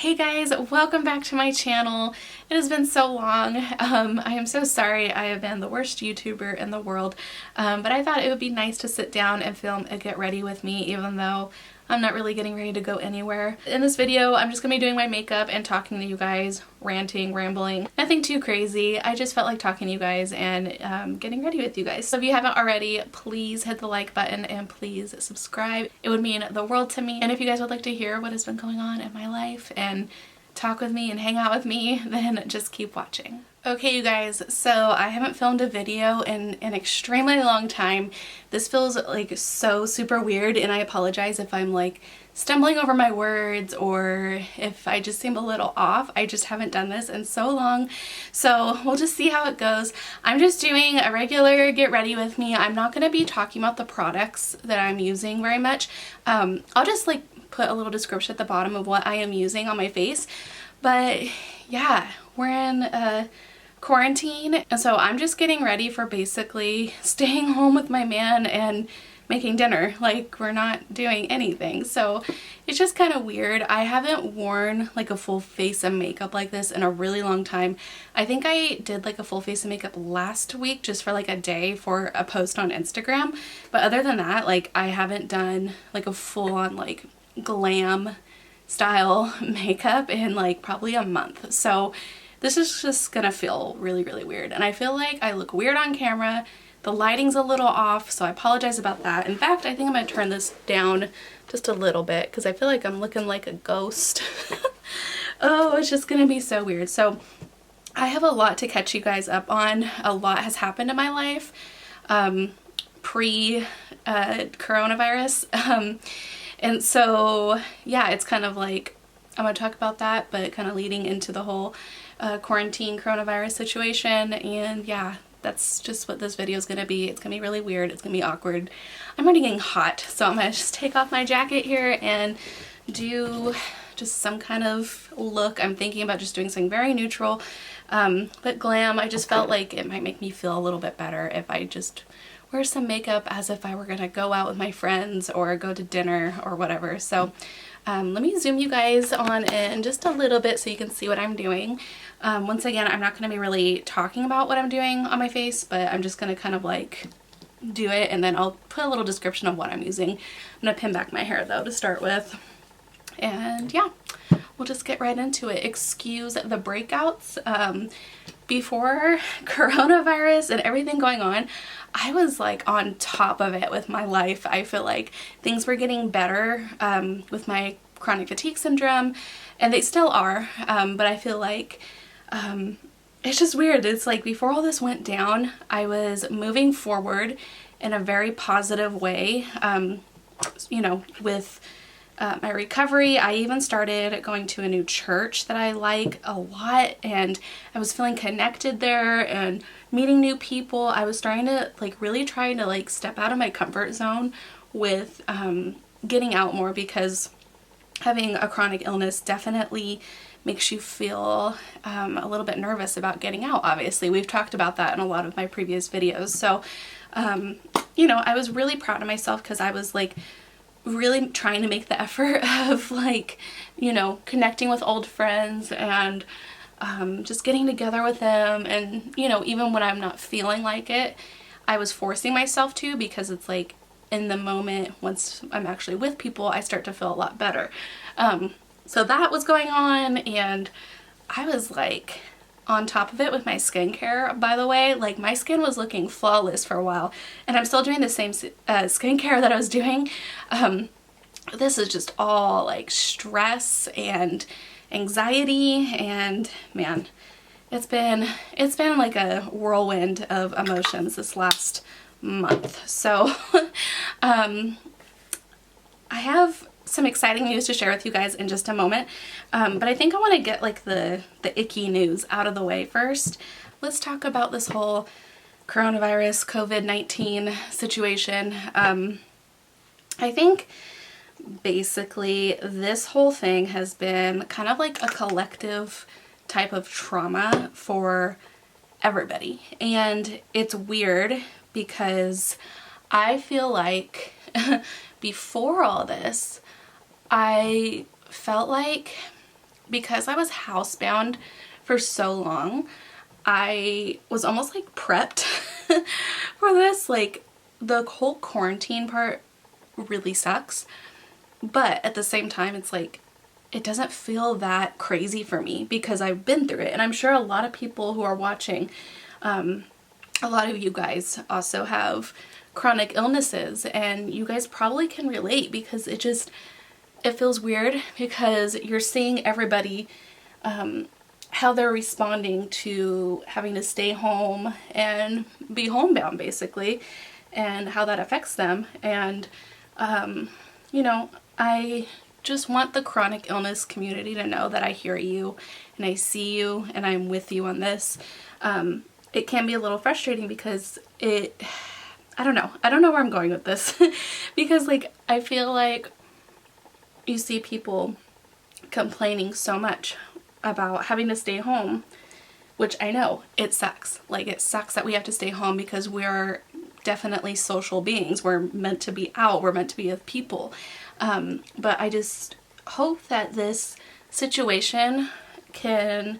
Hey guys, welcome back to my channel. It has been so long. I am so sorry I have been the worst YouTuber in the world, but I thought it would be nice to sit down and film a get ready with me even though I'm not really getting ready to go anywhere. In this video, I'm just gonna be doing my makeup and talking to you guys, ranting, rambling. Nothing too crazy. I just felt like talking to you guys and getting ready with you guys. So if you haven't already, please hit the like button and please subscribe. It would mean the world to me. And if you guys would like to hear what has been going on in my life and talk with me and hang out with me, then just keep watching. Okay you guys, so I haven't filmed a video in an extremely long time. This feels like so super weird and I apologize if I'm like stumbling over my words or if I just seem a little off. I just haven't done this in so long, so we'll just see how it goes. I'm just doing a regular get ready with me. I'm not going to be talking about the products that I'm using very much. I'll just like put a little description at the bottom of what I am using on my face, but yeah, we're in quarantine, and so I'm just getting ready for basically staying home with my man and making dinner. Like, we're not doing anything, so it's just kind of weird. I haven't worn like a full face of makeup like this in a really long time. I think I did like a full face of makeup last week just for like a day for a post on Instagram, but other than that, like, I haven't done like a full-on like glam style makeup in like probably a month. So this is just gonna feel really, really weird. And I feel like I look weird on camera. The lighting's a little off, so I apologize about that. In fact, I think I'm gonna turn this down just a little bit because I feel like I'm looking like a ghost. Oh, it's just gonna be so weird. So I have a lot to catch you guys up on. A lot has happened in my life pre-coronavirus. And so, yeah, it's kind of like, I'm going to talk about that, but kind of leading into the whole quarantine coronavirus situation. And yeah, that's just what this video is going to be. It's going to be really weird. It's going to be awkward. I'm already getting hot, so I'm going to just take off my jacket here and do just some kind of look. I'm thinking about just doing something very neutral, but glam. I just felt like it might make me feel a little bit better if I just wear some makeup as if I were gonna go out with my friends or go to dinner or whatever. So let me zoom you guys on in just a little bit so you can see what I'm doing. Once again, I'm not gonna be really talking about what I'm doing on my face, but I'm just gonna kind of like do it, and then I'll put a little description of what I'm using. I'm gonna pin back my hair though to start with. And yeah, we'll just get right into it. Excuse the breakouts. Before coronavirus and everything going on, I was like on top of it with my life. I feel like things were getting better with my chronic fatigue syndrome, and they still are, but I feel like it's just weird. It's like before all this went down, I was moving forward in a very positive way, you know, with my recovery. I even started going to a new church that I like a lot, and I was feeling connected there and meeting new people. I was starting to like really trying to like step out of my comfort zone with getting out more, because having a chronic illness definitely makes you feel a little bit nervous about getting out. Obviously, we've talked about that in a lot of my previous videos. So you know, I was really proud of myself because I was like really trying to make the effort of like, you know, connecting with old friends and just getting together with them. And, you know, even when I'm not feeling like it, I was forcing myself to, because it's like in the moment, once I'm actually with people, I start to feel a lot better. So that was going on, and I was like on top of it with my skincare, by the way. Like, my skin was looking flawless for a while, and I'm still doing the same skincare that I was doing. This is just all like stress and anxiety, and man, it's been like a whirlwind of emotions this last month. So I have some exciting news to share with you guys in just a moment, but I think I want to get like the icky news out of the way first. Let's talk about this whole coronavirus COVID-19 situation. I think basically this whole thing has been kind of like a collective type of trauma for everybody, and it's weird because I feel like before all this I felt like because I was housebound for so long, I was almost like prepped for this. Like, the whole quarantine part really sucks, but at the same time it's like it doesn't feel that crazy for me because I've been through it. And I'm sure a lot of people who are watching, a lot of you guys also have chronic illnesses, and you guys probably can relate because it feels weird because you're seeing everybody how they're responding to having to stay home and be homebound basically, and how that affects them. And you know, I just want the chronic illness community to know that I hear you and I see you and I'm with you on this. It can be a little frustrating because I don't know where I'm going with this because like I feel like you see people complaining so much about having to stay home, which I know it sucks. Like, it sucks that we have to stay home because we're definitely social beings. We're meant to be out. We're meant to be with people. But I just hope that this situation can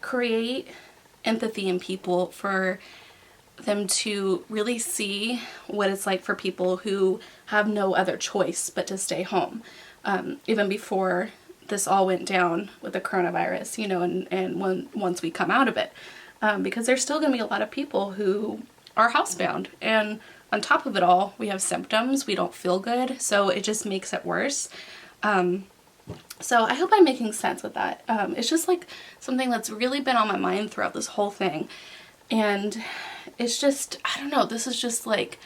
create empathy in people for them to really see what it's like for people who have no other choice but to stay home. Even before this all went down with the coronavirus, you know, and once we come out of it, because there's still going to be a lot of people who are housebound, and on top of it all, we have symptoms, we don't feel good, so it just makes it worse. So I hope I'm making sense with that. It's just like something that's really been on my mind throughout this whole thing, and it's just, I don't know, this is just like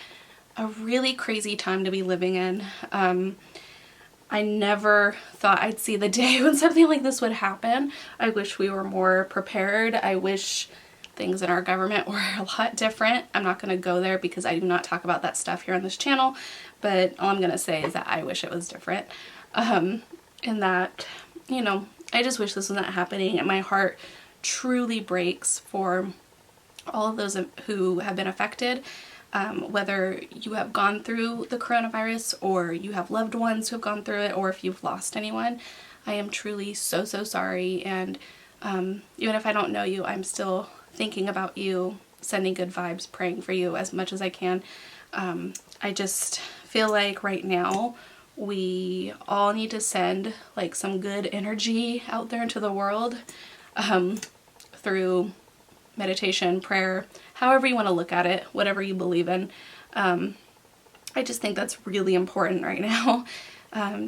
a really crazy time to be living in. I never thought I'd see the day when something like this would happen. I wish we were more prepared. I wish things in our government were a lot different. I'm not going to go there because I do not talk about that stuff here on this channel, but all I'm going to say is that I wish it was different. And that, you know, I just wish this was not happening, and my heart truly breaks for all of those who have been affected. Whether you have gone through the coronavirus or you have loved ones who have gone through it, or if you've lost anyone, I am truly so sorry. And even if I don't know you, I'm still thinking about you, sending good vibes, praying for you as much as I can. I just feel like right now we all need to send like some good energy out there into the world through meditation, prayer, however you want to look at it, whatever you believe in. I just think that's really important right now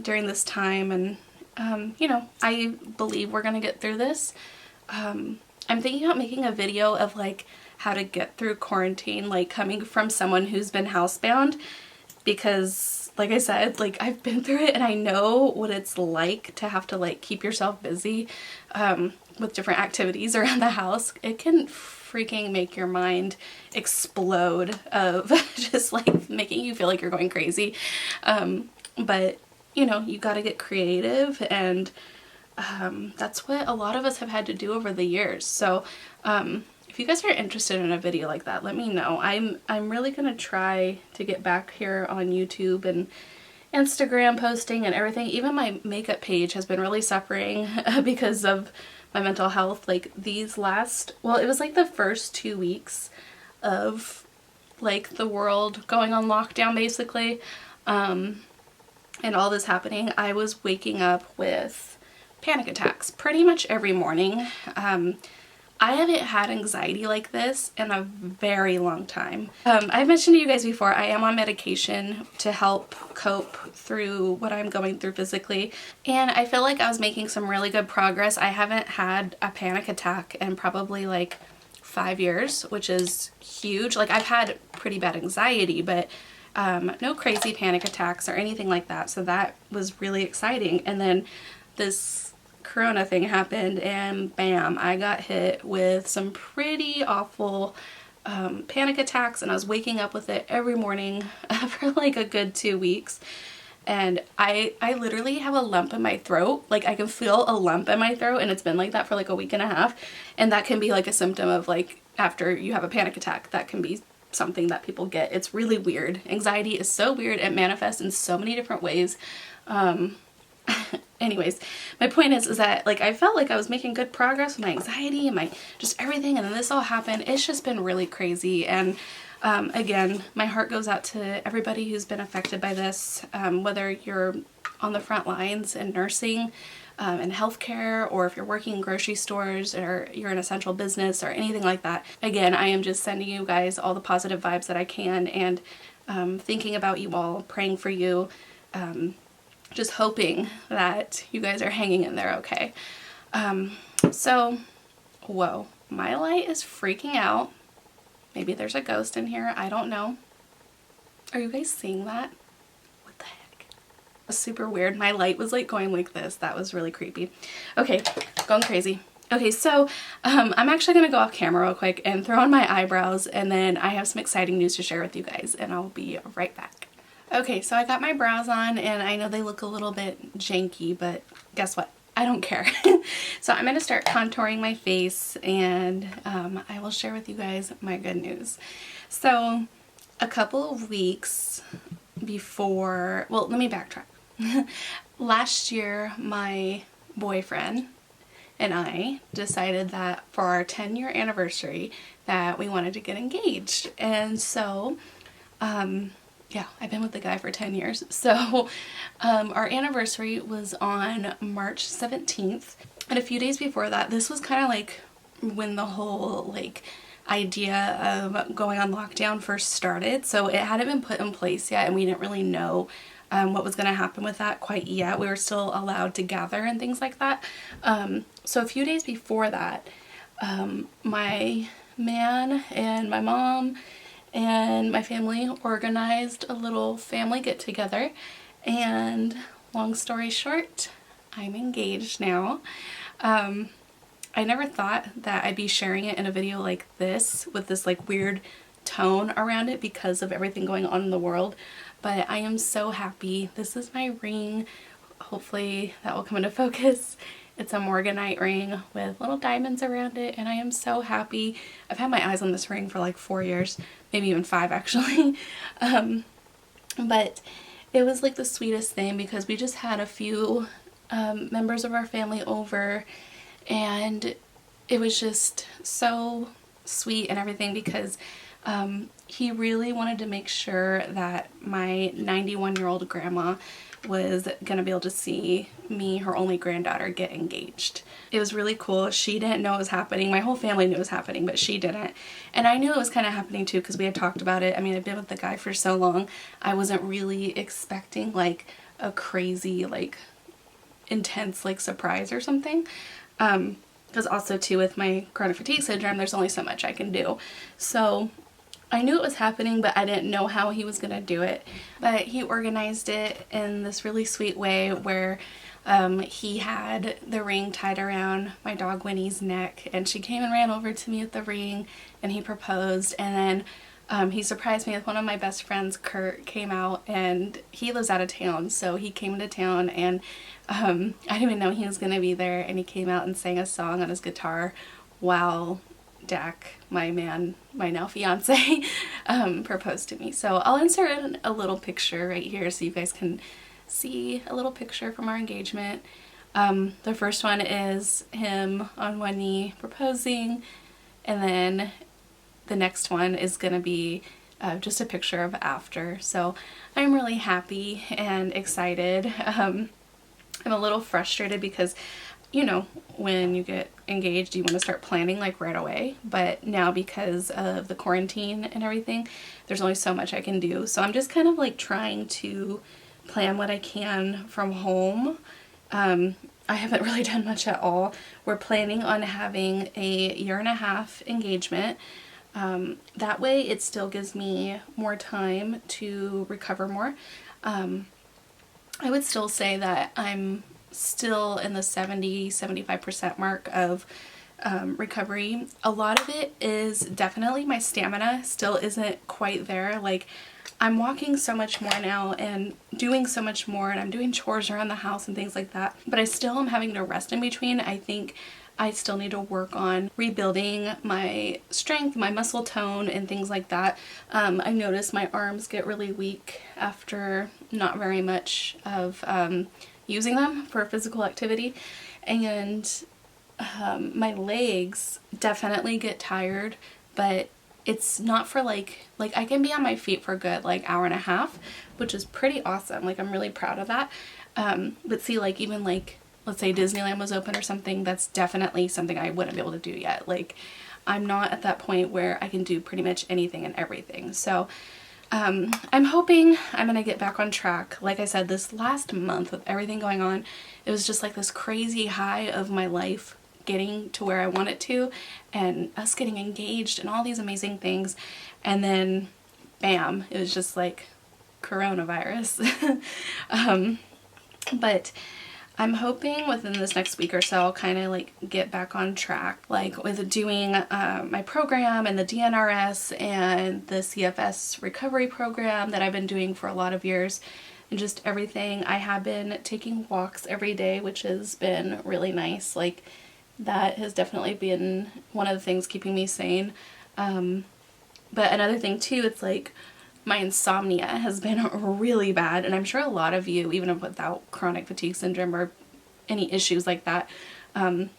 during this time, and you know, I believe we're gonna get through this. I'm thinking about making a video of like how to get through quarantine, like coming from someone who's been housebound, because like I said, like I've been through it and I know what it's like to have to like keep yourself busy with different activities around the house. It can freaking make your mind explode of just like making you feel like you're going crazy. But you know, you got to get creative, and that's what a lot of us have had to do over the years. So if you guys are interested in a video like that, let me know. I'm really gonna try to get back here on YouTube and Instagram posting and everything. Even my makeup page has been really suffering because of my mental health. Like these last, well, it was like the first 2 weeks of like the world going on lockdown basically, and all this happening, I was waking up with panic attacks pretty much every morning. I haven't had anxiety like this in a very long time. I've mentioned to you guys before, I am on medication to help cope through what I'm going through physically, and I feel like I was making some really good progress. I haven't had a panic attack in probably like 5 years, which is huge. Like I've had pretty bad anxiety, but no crazy panic attacks or anything like that, so that was really exciting. And then this corona thing happened and bam, I got hit with some pretty awful panic attacks, and I was waking up with it every morning for like a good 2 weeks, and I literally have a lump in my throat. Like I can feel a lump in my throat, and it's been like that for like a week and a half, and that can be like a symptom of like after you have a panic attack. That can be something that people get. It's really weird. Anxiety is so weird. It manifests in so many different ways. anyways, my point is that like I felt like I was making good progress with my anxiety and my just everything, and then this all happened. It's just been really crazy. And again, my heart goes out to everybody who's been affected by this, whether you're on the front lines in nursing and healthcare, or if you're working in grocery stores, or you're an essential business or anything like that. Again, I am just sending you guys all the positive vibes that I can, and thinking about you all, praying for you, just hoping that you guys are hanging in there okay. So, whoa, my light is freaking out. Maybe there's a ghost in here, I don't know. Are you guys seeing that? What the heck? It was super weird. My light was like going like this. That was really creepy. Okay, going crazy. Okay, so I'm actually gonna go off camera real quick and throw on my eyebrows, and then I have some exciting news to share with you guys, and I'll be right back. Okay, so I got my brows on, and I know they look a little bit janky, but guess what? I don't care. So I'm going to start contouring my face, and I will share with you guys my good news. So a couple of weeks before, well, let me backtrack. Last year, my boyfriend and I decided that for our 10-year anniversary that we wanted to get engaged. And so, yeah, I've been with the guy for 10 years. So our anniversary was on March 17th. And a few days before that, this was kind of like when the whole like idea of going on lockdown first started. So it hadn't been put in place yet, and we didn't really know what was going to happen with that quite yet. We were still allowed to gather and things like that. So a few days before that, my man and my mom and my family organized a little family get-together, and long story short, I'm engaged now. I never thought that I'd be sharing it in a video like this with this like weird tone around it because of everything going on in the world, but I am so happy. This is my ring. Hopefully that will come into focus. It's a morganite ring with little diamonds around it, and I am so happy. I've had my eyes on this ring for like 4 years, maybe even 5 actually. But it was like the sweetest thing because we just had a few members of our family over, and it was just so sweet and everything because he really wanted to make sure that my 91-year-old grandma was gonna be able to see me, her only granddaughter, get engaged. It was really cool. She didn't know it was happening. My whole family knew it was happening, but she didn't. And I knew it was kind of happening too because we had talked about it. I mean, I've been with the guy for so long. I wasn't really expecting like a crazy, like intense, like surprise or something. Because also too with my chronic fatigue syndrome, there's only so much I can do. So I knew it was happening, but I didn't know how he was gonna do it. But he organized it in this really sweet way where he had the ring tied around my dog Winnie's neck, and she came and ran over to me with the ring, and he proposed. And then he surprised me with one of my best friends. Kurt came out, and he lives out of town, so he came into town, and I didn't even know he was gonna be there, and he came out and sang a song on his guitar while Dak, my man, my now fiance, proposed to me. So I'll insert in a little picture right here so you guys can see a little picture from our engagement. The first one is him on one knee proposing, and then the next one is gonna be just a picture of after. So I'm really happy and excited. I'm a little frustrated because, you know, when you get engaged, you want to start planning like right away, but now because of the quarantine and everything, there's only so much I can do. So I'm just kind of like trying to plan what I can from home. I haven't really done much at all. We're planning on having a 1.5 year engagement. That way it still gives me more time to recover more. I would still say that I'm still in the 70-75% mark of recovery. A lot of it is definitely my stamina still isn't quite there. Like, I'm walking so much more now and doing so much more, and I'm doing chores around the house and things like that, but I still am having to rest in between. I think I still need to work on rebuilding my strength, my muscle tone, and things like that. I noticed my arms get really weak after not very much of using them for physical activity, and my legs definitely get tired, but it's not for like I can be on my feet for a good like hour and a half, which is pretty awesome. Like I'm really proud of that. But see, like even like let's say Disneyland was open or something, that's definitely something I wouldn't be able to do yet. Like I'm not at that point where I can do pretty much anything and everything. So I'm hoping I'm gonna get back on track. Like I said, this last month with everything going on, it was just like this crazy high of my life getting to where I want it to, and us getting engaged and all these amazing things, and then bam, it was just like coronavirus. But I'm hoping within this next week or so I'll kind of like get back on track, like with doing my program and the DNRS and the CFS recovery program that I've been doing for a lot of years, and just everything. I have been taking walks every day, which has been really nice. Like that has definitely been one of the things keeping me sane. But another thing too, it's like my insomnia has been really bad, and I'm sure a lot of you, even without chronic fatigue syndrome or any issues like that, a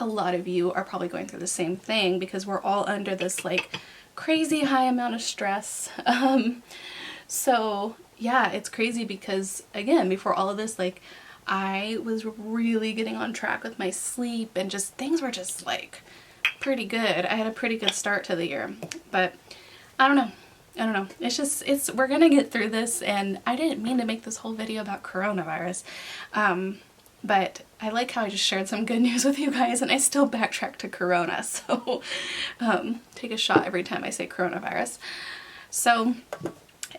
lot of you are probably going through the same thing, because we're all under this like crazy high amount of stress. So yeah, it's crazy because again, before all of this, like I was really getting on track with my sleep, and just things were just like pretty good. I had a pretty good start to the year, but I don't know. We're gonna get through this, and I didn't mean to make this whole video about coronavirus. But I like how I just shared some good news with you guys, and I still backtrack to corona. So, take a shot every time I say coronavirus. So,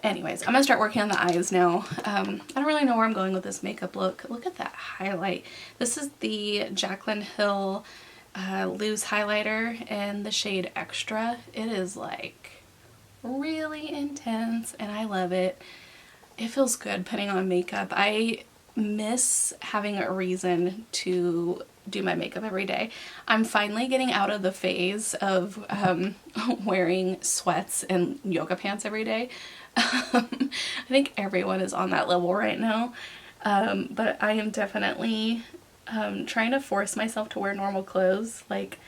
anyways, I'm gonna start working on the eyes now. I don't really know where I'm going with this makeup look. Look at that highlight. This is the JACLYN Hill loose highlighter in the shade Extra. It is like really intense, and I love it. It feels good putting on makeup. I miss having a reason to do my makeup every day. I'm finally getting out of the phase of wearing sweats and yoga pants every day. I think everyone is on that level right now, but I am definitely trying to force myself to wear normal clothes. Like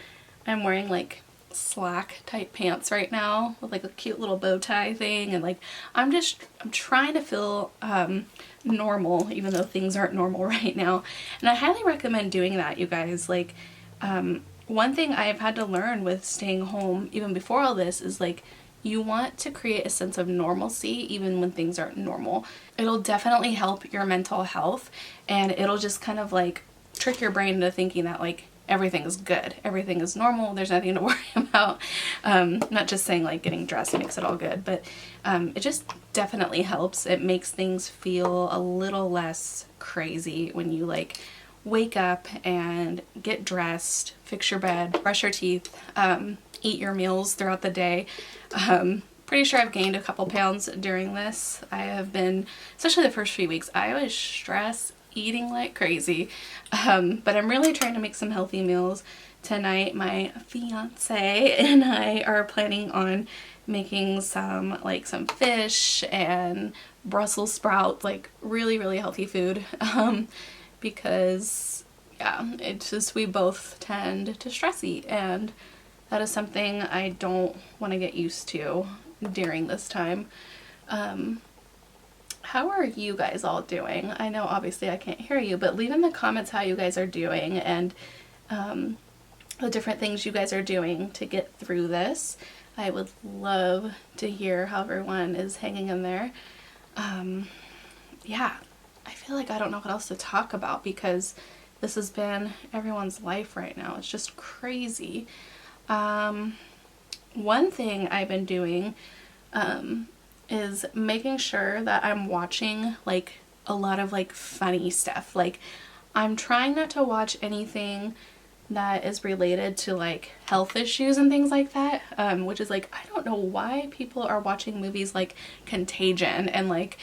I'm wearing like slack type pants right now with like a cute little bow tie thing, and like I'm trying to feel normal, even though things aren't normal right now. And I highly recommend doing that, you guys. Like one thing I've had to learn with staying home even before all this is like you want to create a sense of normalcy even when things aren't normal. It'll definitely help your mental health, and it'll just kind of like trick your brain into thinking that like everything is good, everything is normal, there's nothing to worry about. Not just saying like getting dressed makes it all good, but it just definitely helps. It makes things feel a little less crazy when you like wake up and get dressed, fix your bed, brush your teeth, eat your meals throughout the day. Pretty sure I've gained a couple pounds during this. I have been, especially the first few weeks, I was stressed eating like crazy, but I'm really trying to make some healthy meals. Tonight my fiance and I are planning on making some fish and Brussels sprouts, like really healthy food, because yeah, it's just we both tend to stress eat, and that is something I don't want to get used to during this time. How are you guys all doing? I know obviously I can't hear you, but leave in the comments how you guys are doing, and the different things you guys are doing to get through this. I would love to hear how everyone is hanging in there. Yeah, I feel like I don't know what else to talk about, because this has been everyone's life right now. It's just crazy. One thing I've been doing is making sure that I'm watching like a lot of like funny stuff. Like I'm trying not to watch anything that is related to like health issues and things like that, which is like, I don't know why people are watching movies like Contagion and like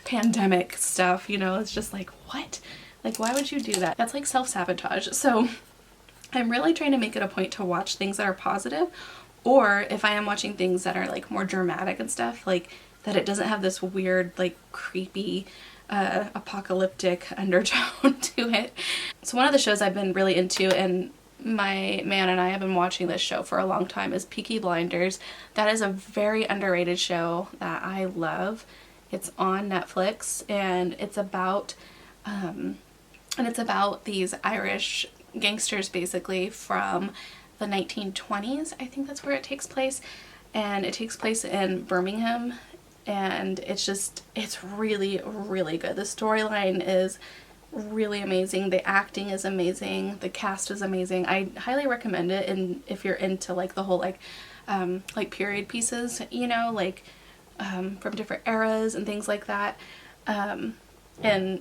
pandemic stuff, you know. It's just like, what? Like, why would you do that? That's like self-sabotage. So I'm really trying to make it a point to watch things that are positive, or if I am watching things that are like more dramatic and stuff, like that it doesn't have this weird like creepy apocalyptic undertone to it. So one of the shows I've been really into, and my man and I have been watching this show for a long time, is Peaky Blinders. That is a very underrated show that I love. It's on Netflix, and it's about these Irish gangsters basically from the 1920s. I think that's where it takes place, and it takes place in Birmingham, and it's really, really good. The storyline is really amazing. The acting is amazing. The cast is amazing. I highly recommend it, and if you're into like the whole like period pieces, you know, like from different eras and things like that. And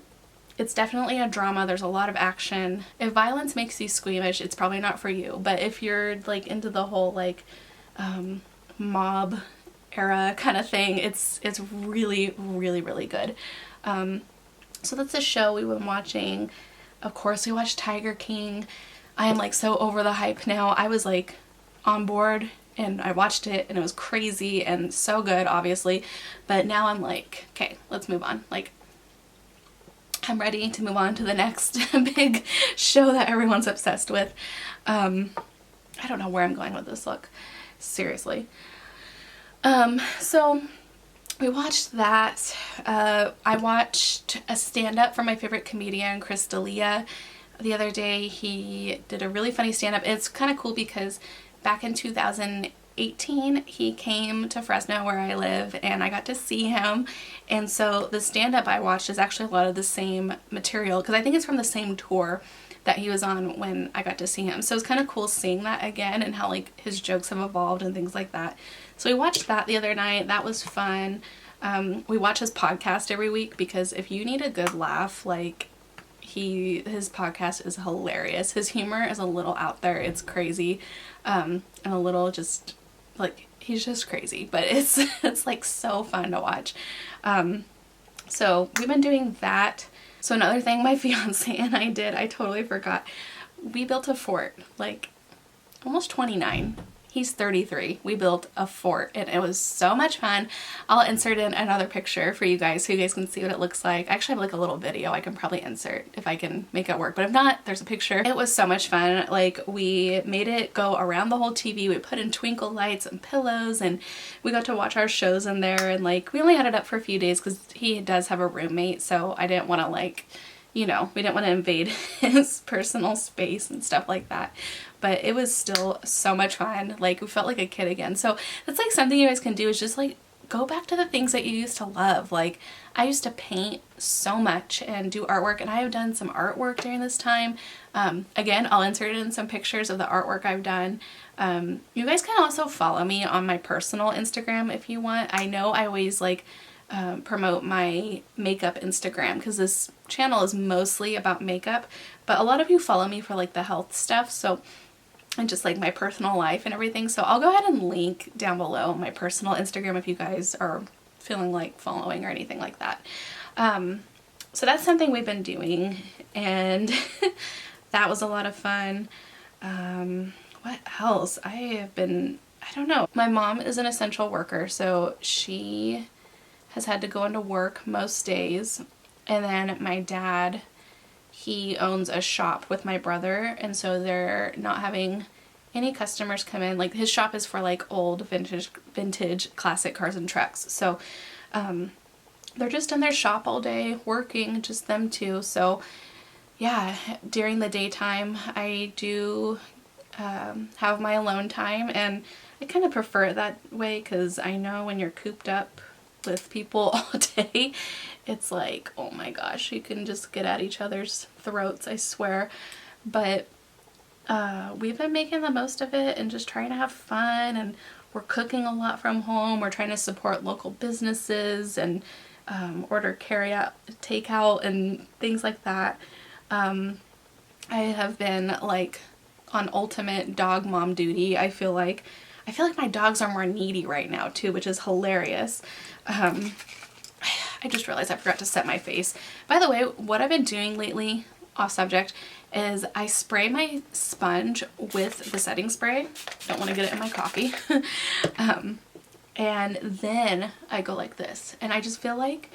it's definitely a drama. There's a lot of action. If violence makes you squeamish, it's probably not for you. But if you're like into the whole like mob era kind of thing, it's really, really, really good. So that's a show we've been watching. Of course, we watched Tiger King. I am like so over the hype now. I was like on board and I watched it and it was crazy and so good, obviously. But now I'm like, okay, let's move on. Like, I'm ready to move on to the next big show that everyone's obsessed with. I don't know where I'm going with this look. Seriously. So we watched that. I watched a stand-up from my favorite comedian, Chris D'Elia, the other day. He did a really funny stand-up. It's kind of cool because back in 2018 he came to Fresno where I live and I got to see him, and so the stand-up I watched is actually a lot of the same material because I think it's from the same tour that he was on when I got to see him. So it's kind of cool seeing that again and how like his jokes have evolved and things like that. So we watched that the other night. That was fun. We watch his podcast every week because if you need a good laugh, like his podcast is hilarious. His humor is a little out there. It's crazy. And a little just like, he's just crazy, but it's like so fun to watch. So we've been doing that. So another thing my fiance and I did, I totally forgot. We built a fort, like almost 29. He's 33. We built a fort and it was so much fun. I'll insert in another picture for you guys so you guys can see what it looks like. I actually have like a little video I can probably insert if I can make it work, but if not, there's a picture. It was so much fun. Like, we made it go around the whole TV. We put in twinkle lights and pillows and we got to watch our shows in there, and like we only had it up for a few days because he does have a roommate, so I didn't want to like, you know, we didn't want to invade his personal space and stuff like that. But it was still so much fun. Like, we felt like a kid again. So that's like something you guys can do, is just like go back to the things that you used to love. Like, I used to paint so much and do artwork, and I have done some artwork during this time. Again, I'll insert in some pictures of the artwork I've done. You guys can also follow me on my personal Instagram if you want. I know I always like promote my makeup Instagram because this channel is mostly about makeup, but a lot of you follow me for like the health stuff, so, and just like my personal life and everything. So I'll go ahead and link down below my personal Instagram if you guys are feeling like following or anything like that. So that's something we've been doing, and that was a lot of fun. What else? I don't know. My mom is an essential worker, so she has had to go into work most days, and then my dad, he owns a shop with my brother, and so they're not having any customers come in. Like, his shop is for like old vintage classic cars and trucks, so they're just in their shop all day working, just them two. So yeah, during the daytime I do have my alone time, and I kind of prefer it that way because I know when you're cooped up with people all day, it's like, oh my gosh, you can just get at each other's throats, I swear. But we've been making the most of it and just trying to have fun, and we're cooking a lot from home. We're trying to support local businesses and order carry-out, takeout, and things like that. I have been like on ultimate dog mom duty. I feel like my dogs are more needy right now too, which is hilarious. I just realized I forgot to set my face. By the way, what I've been doing lately, off subject, is I spray my sponge with the setting spray. Don't want to get it in my coffee. And then I go like this, and I just feel like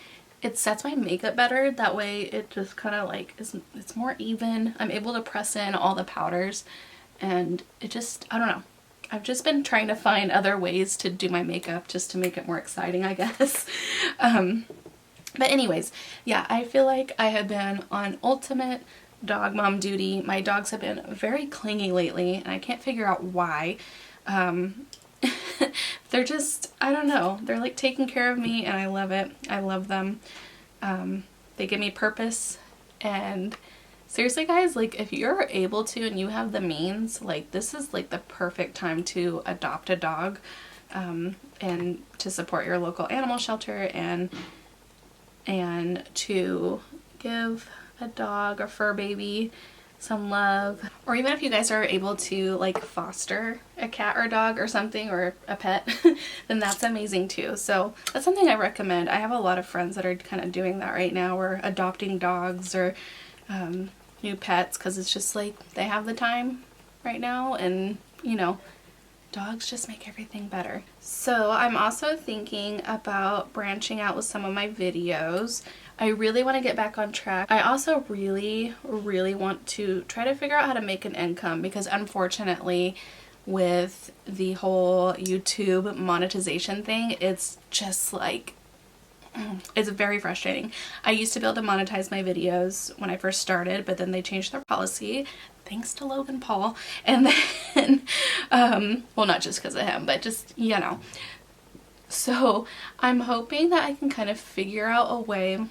it sets my makeup better. That way it just kind of like it's more even. I'm able to press in all the powders, and it just, I don't know. I've just been trying to find other ways to do my makeup just to make it more exciting, I guess. But anyways, yeah, I feel like I have been on ultimate dog mom duty. My dogs have been very clingy lately, and I can't figure out why. They're just, I don't know, they're like taking care of me, and I love it. I love them. They give me purpose, and seriously guys, like if you're able to and you have the means, like this is like the perfect time to adopt a dog, and to support your local animal shelter, and to give a dog, a fur baby, some love. Or even if you guys are able to like foster a cat or dog or something, or a pet, then that's amazing too. So that's something I recommend. I have a lot of friends that are kind of doing that right now, or adopting dogs or new pets, because it's just like they have the time right now, and you know, dogs just make everything better. So I'm also thinking about branching out with some of my videos. I really want to get back on track. I also really want to try to figure out how to make an income, because unfortunately with the whole YouTube monetization thing, it's just like, it's very frustrating. I used to be able to monetize my videos when I first started, but then they changed their policy, thanks to Logan Paul. And then, well, not just because of him, but just, you know. So I'm hoping that I can kind of figure out a way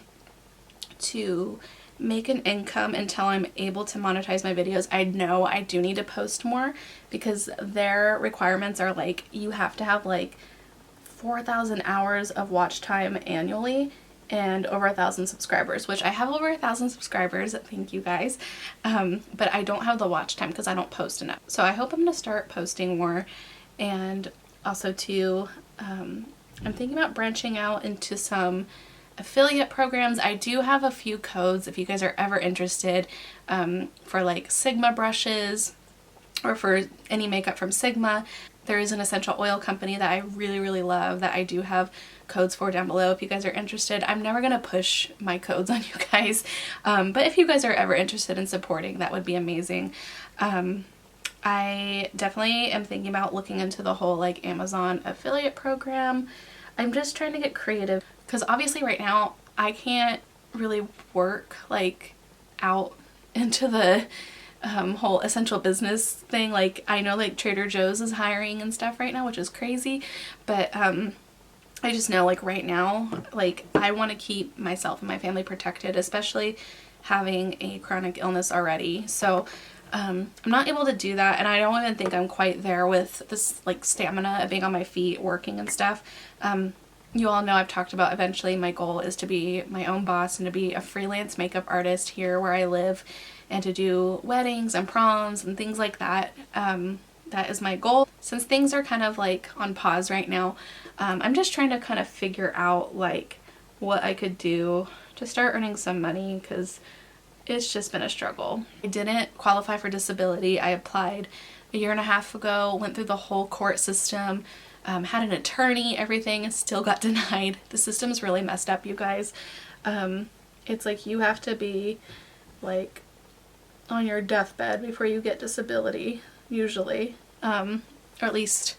to make an income until I'm able to monetize my videos. I know I do need to post more, because their requirements are like, you have to have like 4,000 hours of watch time annually and over 1,000 subscribers, which I have over 1,000 subscribers, thank you guys, but I don't have the watch time because I don't post enough. So I hope I'm going to start posting more. And also too, I'm thinking about branching out into some affiliate programs. I do have a few codes if you guys are ever interested, for like Sigma brushes, or for any makeup from Sigma. There is an essential oil company that I really love that I do have codes for down below if you guys are interested. I'm never going to push my codes on you guys, but if you guys are ever interested in supporting, that would be amazing. I definitely am thinking about looking into the whole like Amazon affiliate program. I'm just trying to get creative, because obviously right now I can't really work like out into the whole essential business thing. Like I know like Trader Joe's is hiring and stuff right now, which is crazy, but I just know like right now, like I want to keep myself and my family protected, especially having a chronic illness already. So I'm not able to do that, and I don't even think I'm quite there with this like stamina of being on my feet working and stuff. You all know I've talked about eventually my goal is to be my own boss and to be a freelance makeup artist here where I live, and to do weddings and proms and things like that. That is my goal. Since things are kind of like on pause right now, I'm just trying to kind of figure out like what I could do to start earning some money, because it's just been a struggle. I didn't qualify for disability. I applied a year and a half ago, went through the whole court system, had an attorney, everything, still got denied. The system's really messed up, you guys. It's like you have to be like on your deathbed before you get disability, usually. Or at least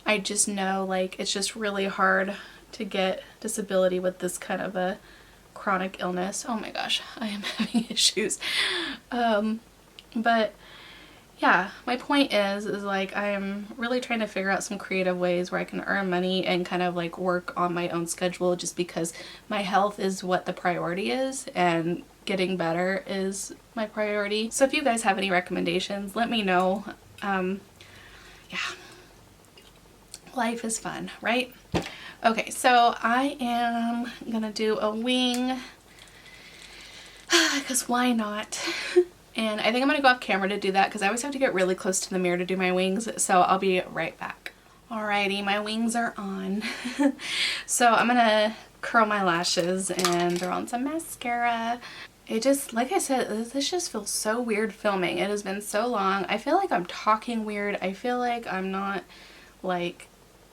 I just know like it's just really hard to get disability with this kind of a chronic illness. Oh my gosh, I am having issues. But yeah, my point is like I am really trying to figure out some creative ways where I can earn money and kind of like work on my own schedule, just because my health is what the priority is, and getting better is my priority. So if you guys have any recommendations, let me know. Yeah, life is fun, right? Okay, so I am gonna do a wing, because why not? And I think I'm gonna go off camera to do that, because I always have to get really close to the mirror to do my wings, so I'll be right back. Alrighty, my wings are on. So I'm gonna curl my lashes and throw on some mascara. It just, like I said, this just feels so weird filming. It has been so long. I feel like I'm talking weird. I feel like I'm not like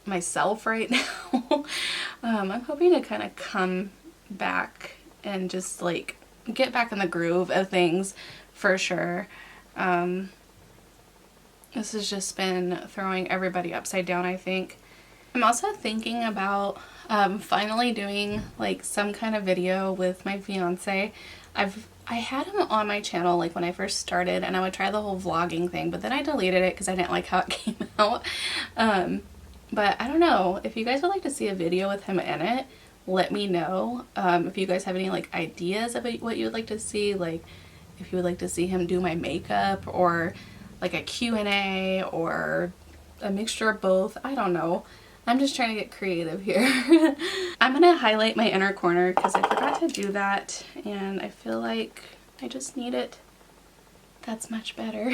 myself right now. I'm hoping to kind of come back and just like get back in the groove of things for sure. This has just been throwing everybody upside down, I think. I'm also thinking about finally doing like some kind of video with my fiance. I had him on my channel like when I first started, and I would try the whole vlogging thing, but then I deleted it because I didn't like how it came out. But I don't know, if you guys would like to see a video with him in it, let me know. If you guys have any like ideas about what you would like to see, like if you would like to see him do my makeup, or like a Q&A, or a mixture of both, I don't know. I'm just trying to get creative here. I'm gonna highlight my inner corner because I forgot to do that, and I feel like I just need it. That's much better.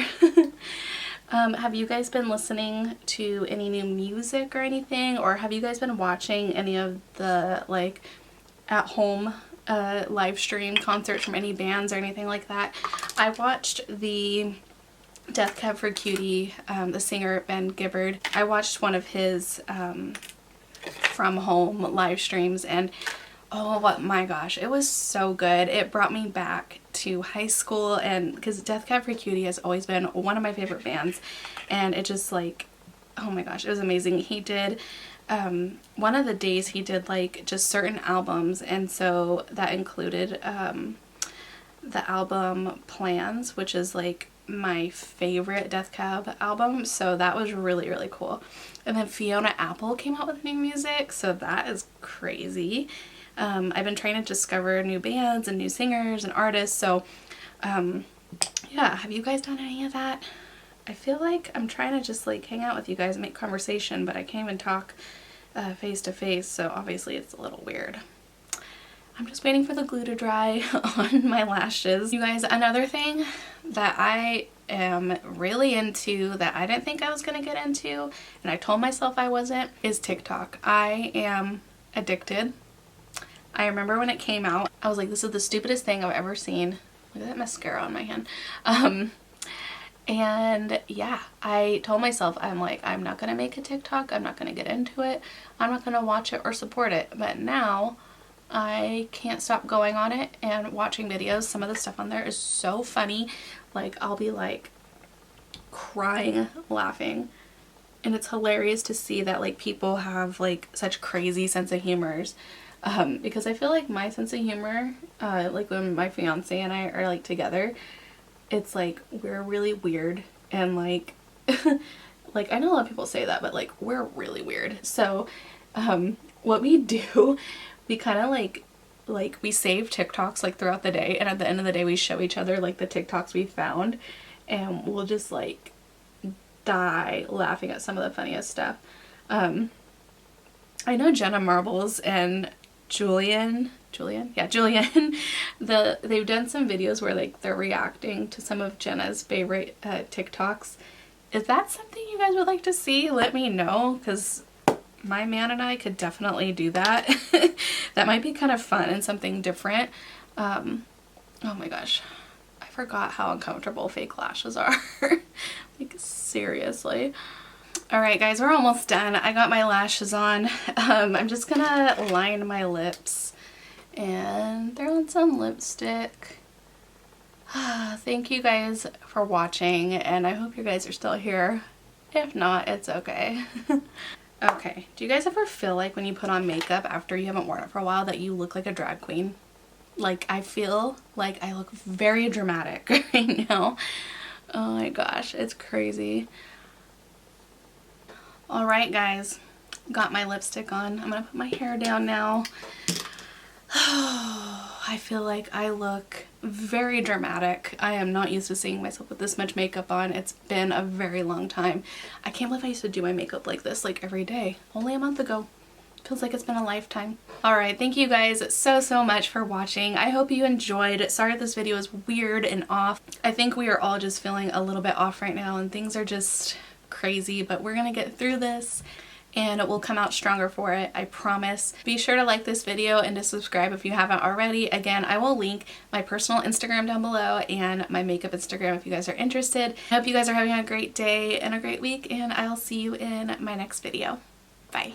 Have you guys been listening to any new music or anything, or have you guys been watching any of the like at home live stream concerts from any bands or anything like that? I watched the Death Cab for Cutie, the singer Ben Gibbard. I watched one of his from home live streams, and oh my gosh, it was so good. It brought me back to high school, and because Death Cab for Cutie has always been one of my favorite bands, and it just like, oh my gosh, it was amazing. He did one of the days he did like just certain albums, and so that included the album Plans, which is like my favorite Death Cab album, so that was really, really cool. And then Fiona Apple came out with new music, so that is crazy. I've been trying to discover new bands and new singers and artists, so yeah, have you guys done any of that? I feel like I'm trying to just like hang out with you guys and make conversation, but I can't even talk face to face, so obviously it's a little weird. I'm just waiting for the glue to dry on my lashes. You guys, another thing that I am really into that I didn't think I was gonna get into, and I told myself I wasn't, is TikTok. I am addicted. I remember when it came out, I was like, this is the stupidest thing I've ever seen. Look at that mascara on my hand. And yeah, I told myself, I'm like, I'm not gonna make a TikTok. I'm not gonna get into it. I'm not gonna watch it or support it. But now I can't stop going on it and watching videos. Some of the stuff on there is so funny. Like, I'll be like crying laughing, and it's hilarious to see that like people have like such crazy sense of humors, because I feel like my sense of humor, like when my fiance and I are like together, it's like we're really weird, and like like I know a lot of people say that, but like we're really weird. So what we do, we kind of like we save TikToks like throughout the day, and at the end of the day we show each other like the TikToks we found, and we'll just like die laughing at some of the funniest stuff. I know Jenna Marbles and Julian, they've done some videos where like they're reacting to some of Jenna's favorite TikToks. Is that something you guys would like to see? Let me know, because my man and I could definitely do that. That might be kind of fun and something different. Oh my gosh, I forgot how uncomfortable fake lashes are. Like, seriously. Alright guys, we're almost done. I got my lashes on. I'm just gonna line my lips and throw on some lipstick. Thank you guys for watching, and I hope you guys are still here. If not, it's okay. Okay, do you guys ever feel like when you put on makeup after you haven't worn it for a while that you look like a drag queen? Like, I feel like I look very dramatic right now. Oh my gosh, it's crazy. Alright guys, got my lipstick on. I'm gonna put my hair down now. I feel like I look very dramatic. I am not used to seeing myself with this much makeup on. It's been a very long time. I can't believe I used to do my makeup like this like every day. Only a month ago. Feels like it's been a lifetime. Alright, thank you guys so much for watching. I hope you enjoyed. Sorry this video is weird and off. I think we are all just feeling a little bit off right now, and things are just crazy, but we're gonna get through this and we'll come out stronger for it, I promise. Be sure to like this video and to subscribe if you haven't already. Again, I will link my personal Instagram down below and my makeup Instagram if you guys are interested. I hope you guys are having a great day and a great week, and I'll see you in my next video. Bye.